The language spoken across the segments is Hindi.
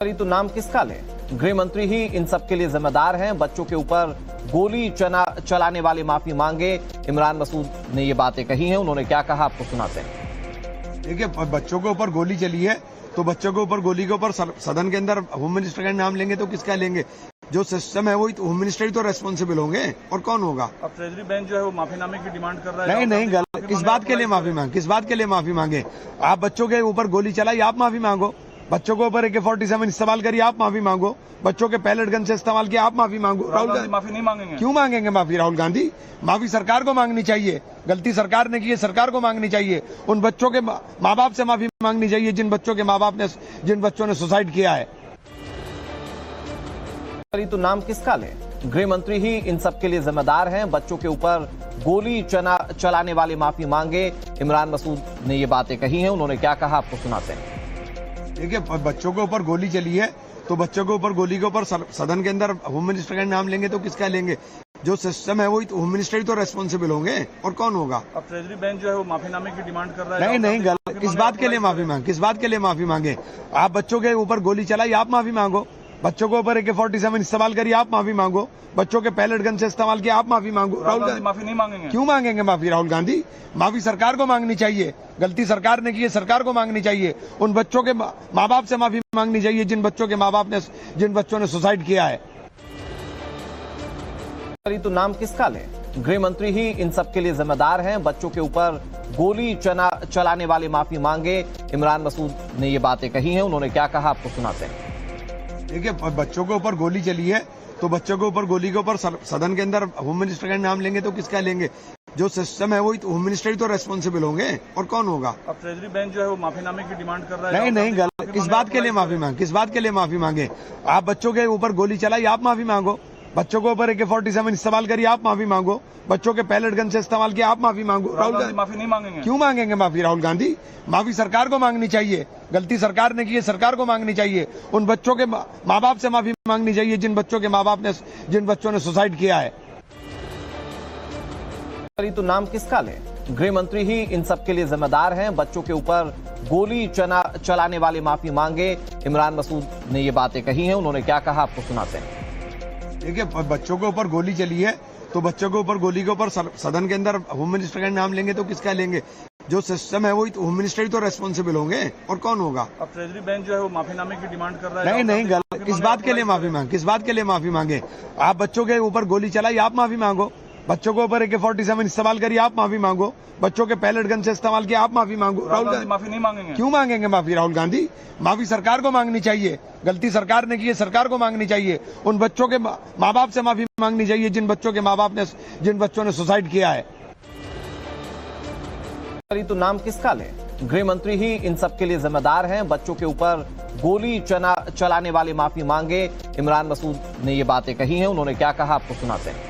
तो नाम किसका लें? गृह मंत्री ही इन सब के लिए जिम्मेदार हैं। बच्चों के ऊपर गोली चलाने वाले माफी मांगे। इमरान मसूद ने ये बातें कही हैं। उन्होंने क्या कहा आपको सुनाते हैं। देखिए, बच्चों के ऊपर गोली चली है तो बच्चों के ऊपर गोली के ऊपर सदन के अंदर होम मिनिस्टर का नाम लेंगे तो किसका लेंगे? जो सिस्टम है वो होम मिनिस्टर ही तो रेस्पॉन्सिबल होंगे, और कौन होगा? अब ट्रेजरी बेंच जो है वो माफीनामे की डिमांड कर रहा है। नहीं, गलत। किस बात के लिए माफी मांगे? किस बात के लिए माफी मांगे? आप बच्चों के ऊपर गोली चलाई, आप माफी मांगो। बच्चों के ऊपर AK-47 इस्तेमाल करिए, आप माफी मांगो। बच्चों के पैलेट गन से इस्तेमाल किया, आप माफी मांगो। राहुल गांधी माफी नहीं मांगेंगे? क्यों मांगेंगे माफी राहुल गांधी? माफी सरकार को मांगनी चाहिए। गलती सरकार ने की है, सरकार को मांगनी चाहिए। उन बच्चों के माँ बाप से माफी मांगनी चाहिए जिन बच्चों ने सुसाइड किया है। तो नाम किसका लें? गृह मंत्री ही इन सब के लिए जिम्मेदार हैं। बच्चों के ऊपर गोली चलाने वाले माफी मांगे। इमरान मसूद ने ये बातें कही हैं। उन्होंने क्या कहा आपको सुनाते हैं। देखिए, बच्चों के ऊपर गोली चली है तो बच्चों के ऊपर गोली के ऊपर सदन के अंदर होम मिनिस्टर का नाम लेंगे तो किसका लेंगे? जो सिस्टम है वो होम मिनिस्टर ही तो रेस्पॉन्सिबल होंगे, और कौन होगा? अब ट्रेजरी बेंच जो है वो माफीनामे की डिमांड कर रहा है। नहीं, गलत। किस बात के लिए माफी मांगे? किस बात के लिए माफी मांगे? आप बच्चों के ऊपर गोली चलाई, आप माफी मांगो। बच्चों के ऊपर AK-47 इस्तेमाल करिए, आप माफी मांगो। बच्चों के पैलेट गन से इस्तेमाल किया, आप माफी मांगो। राहुल गांधी माफी नहीं मांगेंगे? क्यों मांगेंगे माफी राहुल गांधी? माफी सरकार को मांगनी चाहिए। गलती सरकार ने की है, सरकार को मांगनी चाहिए। उन बच्चों के माँ बाप से माफी मांगनी चाहिए जिन बच्चों ने सुसाइड किया है। तो नाम किसका लें? गृह मंत्री ही इन सब के लिए जिम्मेदार हैं। बच्चों के ऊपर गोली चलाने वाले माफी मांगे। इमरान मसूद ने ये बातें कही हैं। उन्होंने क्या कहा आपको सुनाते हैं। देखिए, बच्चों के ऊपर गोली चली है तो बच्चों के ऊपर गोली के ऊपर सदन के अंदर होम मिनिस्टर का नाम लेंगे तो किसका लेंगे? जो सिस्टम है वो होम मिनिस्टर ही तो रेस्पॉन्सिबल होंगे, और कौन होगा? अब ट्रेजरी बेंच जो है वो माफीनामे की डिमांड कर रहा है। नहीं, गलत। किस बात के लिए माफी मांगे? किस बात के लिए माफी मांगे? आप बच्चों के ऊपर गोली चलाई, आप माफी मांगो। बच्चों के ऊपर AK-47 इस्तेमाल करिए, आप माफी मांगो। बच्चों के पैलेट गन से इस्तेमाल किया, आप माफी मांगो। राहुल गांधी माफी नहीं मांगेंगे? क्यों मांगेंगे माफी राहुल गांधी? माफी सरकार को मांगनी चाहिए। गलती सरकार ने की है, सरकार को मांगनी चाहिए। उन बच्चों के माँ बाप से माफी मांगनी चाहिए जिन बच्चों ने सुसाइड किया है। तो नाम किसका लें? गृह मंत्री ही इन सब के लिए जिम्मेदार हैं। बच्चों के ऊपर गोली चलाने वाले माफी मांगे। इमरान मसूद ने ये बातें कही हैं। उन्होंने क्या कहा आपको सुनाते हैं। देखिए, बच्चों के ऊपर गोली चली है तो बच्चों के ऊपर गोली के ऊपर सदन के अंदर होम मिनिस्टर का नाम लेंगे तो किसका लेंगे? जो सिस्टम है वो होम मिनिस्टर ही तो रेस्पॉन्सिबल होंगे, और कौन होगा? अब ट्रेजरी बेंच जो है वो माफीनामे की डिमांड कर रहा है। नहीं, गलत। किस बात के लिए माफी मांगे? किस बात के लिए माफी मांगे? आप बच्चों के ऊपर गोली चलाई, आप माफी मांगो। बच्चों के ऊपर AK-47 इस्तेमाल करिए, आप माफी मांगो। बच्चों के पैलेट गन से इस्तेमाल किया, आप माफी मांगो। राहुल गांधी माफी नहीं मांगेंगे? क्यों मांगेंगे माफी राहुल गांधी? माफी सरकार को मांगनी चाहिए। गलती सरकार ने की है, सरकार को मांगनी चाहिए। उन बच्चों के माँ बाप से माफी मांगनी चाहिए जिन बच्चों ने सुसाइड किया है। तो नाम किसका लें? गृह मंत्री ही इन सब के लिए जिम्मेदार हैं। बच्चों के ऊपर गोली चलाने वाले माफी मांगे। इमरान मसूद ने ये बातें कही हैं। उन्होंने क्या कहा आपको सुनाते हैं।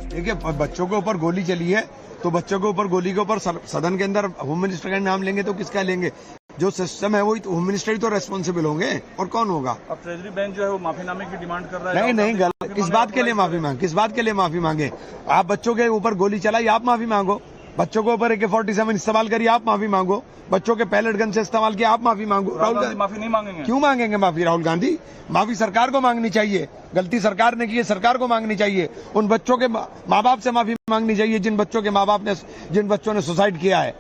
देखिए, बच्चों के ऊपर गोली चली है तो बच्चों के ऊपर गोली के ऊपर सदन के अंदर होम मिनिस्टर का नाम लेंगे तो किसका लेंगे? जो सिस्टम है वो होम मिनिस्टर ही तो रेस्पॉन्सिबल होंगे, और कौन होगा? अब ट्रेजरी बेंच जो है वो माफीनामे की डिमांड कर रहा है। नहीं, गलत। किस बात के लिए माफी मांगे? किस बात के लिए माफी मांगे? आप बच्चों के ऊपर गोली चलाई, आप माफी मांगो। बच्चों के ऊपर AK-47 इस्तेमाल करिए, आप माफी मांगो। बच्चों के पैलेट गन से इस्तेमाल किया, आप माफी मांगो। राहुल गांधी माफी नहीं मांगेंगे? क्यों मांगेंगे माफी राहुल गांधी? माफी सरकार को मांगनी चाहिए। गलती सरकार ने की है, सरकार को मांगनी चाहिए। उन बच्चों के माँ बाप से माफी मांगनी चाहिए जिन बच्चों ने सुसाइड किया है।